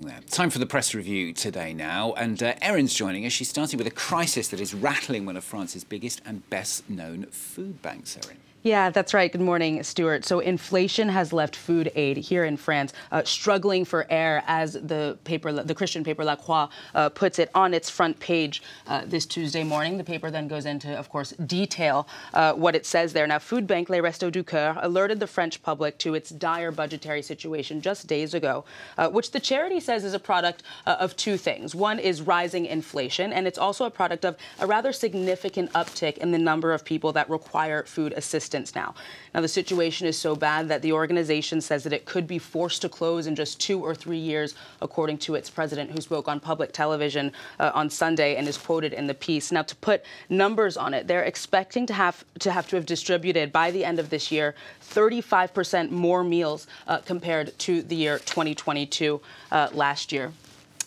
Yeah. Time for the press review today now, and Erin's joining us. She's starting with a crisis that is rattling one of France's biggest and best-known food banks, Erin. Yeah, that's right. Good morning, Stuart. So inflation has left food aid here in France struggling for air, as the Christian paper La Croix puts it on its front page this Tuesday morning. The paper then goes into, of course, detail what it says there. Now, food bank Les Restos du Coeur alerted the French public to its dire budgetary situation just days ago, which the charity says is a product of two things. One is rising inflation, and it's also a product of a rather significant uptick in the number of people that require food assistance now. Now, the situation is so bad that the organization says that it could be forced to close in just 2 or 3 years, according to its president, who spoke on public television on Sunday and is quoted in the piece. Now, to put numbers on it, they're expecting to have distributed by the end of this year 35% more meals compared to the year 2022 last year.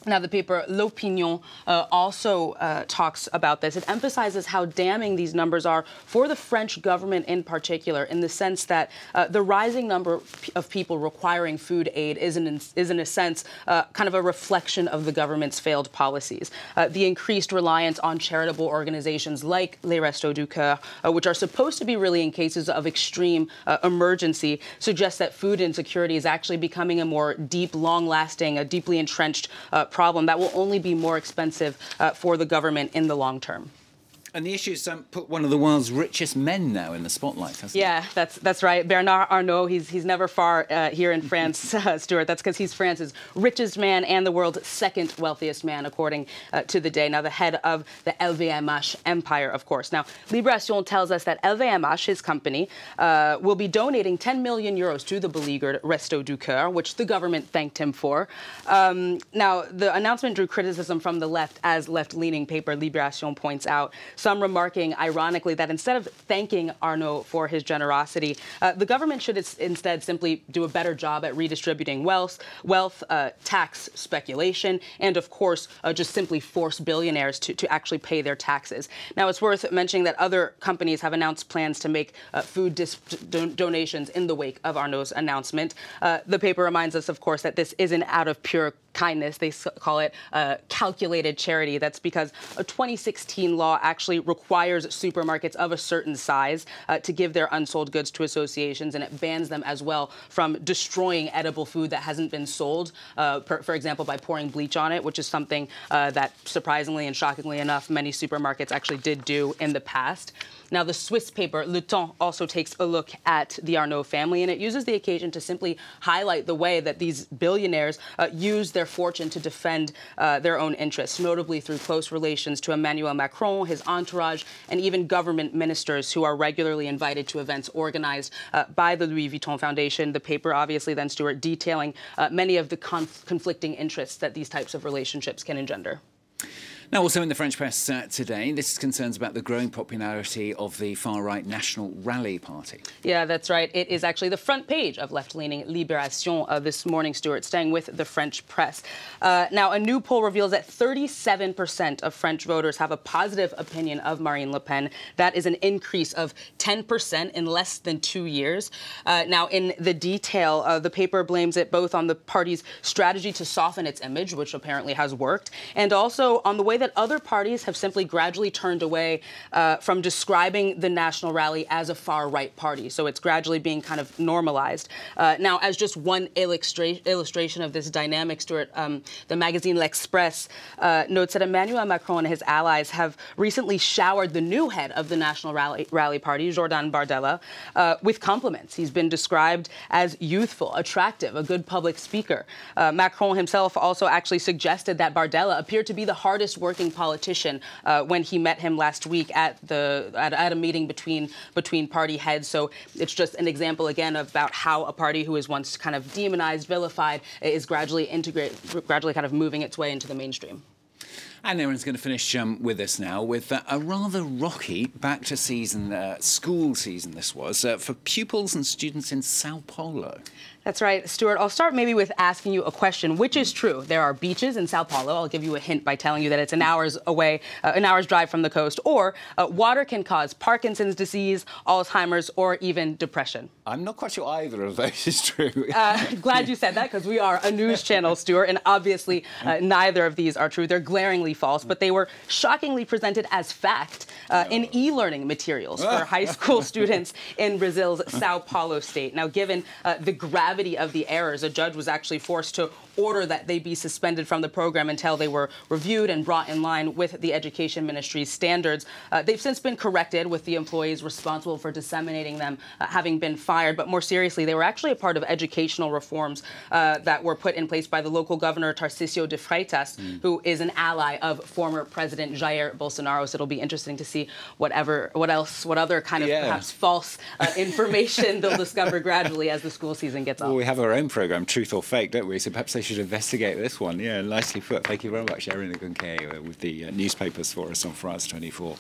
Now, the paper L'Opinion also talks about this. It emphasizes how damning these numbers are for the French government in particular, in the sense that the rising number of people requiring food aid is in a sense kind of a reflection of the government's failed policies. The increased reliance on charitable organizations like Les Restos du Coeur, which are supposed to be really in cases of extreme emergency, suggests that food insecurity is actually becoming a more deep, long-lasting, deeply entrenched problem that will only be more expensive for the government in the long term. And the issue's put one of the world's richest men now in the spotlight, hasn't it? Yeah, that's right. Bernard Arnault, he's never far here in France, Stuart. That's because he's France's richest man and the world's second wealthiest man, according to the day. Now, the head of the LVMH empire, of course. Now, Libération tells us that LVMH, his company, will be donating 10 million euros to the beleaguered Restos du Coeur, which the government thanked him for. Now, the announcement drew criticism from the left, as left-leaning paper Libération points out. Some remarking, ironically, that instead of thanking Arnault for his generosity, the government should instead simply do a better job at redistributing wealth, tax speculation, and, of course, just simply force billionaires to actually pay their taxes. Now, it's worth mentioning that other companies have announced plans to make food donations in the wake of Arnault's announcement. The paper reminds us, of course, that this isn't out of pure kindness. They call it calculated charity. That's because a 2016 law actually requires supermarkets of a certain size to give their unsold goods to associations, and it bans them as well from destroying edible food that hasn't been sold, for example, by pouring bleach on it, which is something that, surprisingly and shockingly enough, many supermarkets actually did do in the past. Now, the Swiss paper Le Temps also takes a look at the Arnault family, and it uses the occasion to simply highlight the way that these billionaires use their fortune to defend their own interests, notably through close relations to Emmanuel Macron, his entourage, and even government ministers who are regularly invited to events organized by the Louis Vuitton Foundation. The paper, obviously, then, Stuart, detailing many of the conflicting interests that these types of relationships can engender. Now, also in the French press today, this is concerns about the growing popularity of the far-right National Rally Party. Yeah, that's right. It is actually the front page of left-leaning Libération this morning, Stuart, staying with the French press. Now, a new poll reveals that 37% of French voters have a positive opinion of Marine Le Pen. That is an increase of 10% in less than 2 years. Now, in the detail, the paper blames it both on the party's strategy to soften its image, which apparently has worked, and also on the way that other parties have simply gradually turned away from describing the National Rally as a far-right party. So it's gradually being kind of normalized. Now, as just one illustration of this dynamic, Stuart, the magazine L'Express notes that Emmanuel Macron and his allies have recently showered the new head of the National Rally Party, Jordan Bardella, with compliments. He's been described as youthful, attractive, a good public speaker. Macron himself also actually suggested that Bardella appeared to be the hardest working politician when he met him last week at a meeting between party heads. So it's just an example again about how a party who was once kind of demonized, vilified, is gradually kind of moving its way into the mainstream. And Erin's going to finish with us now with a rather rocky back-to-school season this was, for pupils and students in Sao Paulo. That's right, Stuart. I'll start maybe with asking you a question. Which is true? There are beaches in Sao Paulo. I'll give you a hint by telling you that it's an hour's away, an hour's drive from the coast. Or water can cause Parkinson's disease, Alzheimer's, or even depression. I'm not quite sure either of those is true. Glad you said that, because we are a news channel, Stuart, and obviously neither of these are true. They're glaringly false, but they were shockingly presented as fact in e-learning materials for high school students in Brazil's Sao Paulo state. Now, given the gravity of the errors, a judge was actually forced to order that they be suspended from the program until they were reviewed and brought in line with the Education Ministry's standards. They've since been corrected, with the employees responsible for disseminating them having been fired. But more seriously, they were actually a part of educational reforms that were put in place by the local governor, Tarcísio de Freitas, who is an ally of former President Jair Bolsonaro. So it'll be interesting to see what other kind of perhaps false information they'll discover gradually as the school season gets on. Well, we have our own programme, Truth or Fake, don't we? So perhaps they should investigate this one. Yeah, nicely put. Thank you very much, Erin Agunke, with the newspapers for us on France 24.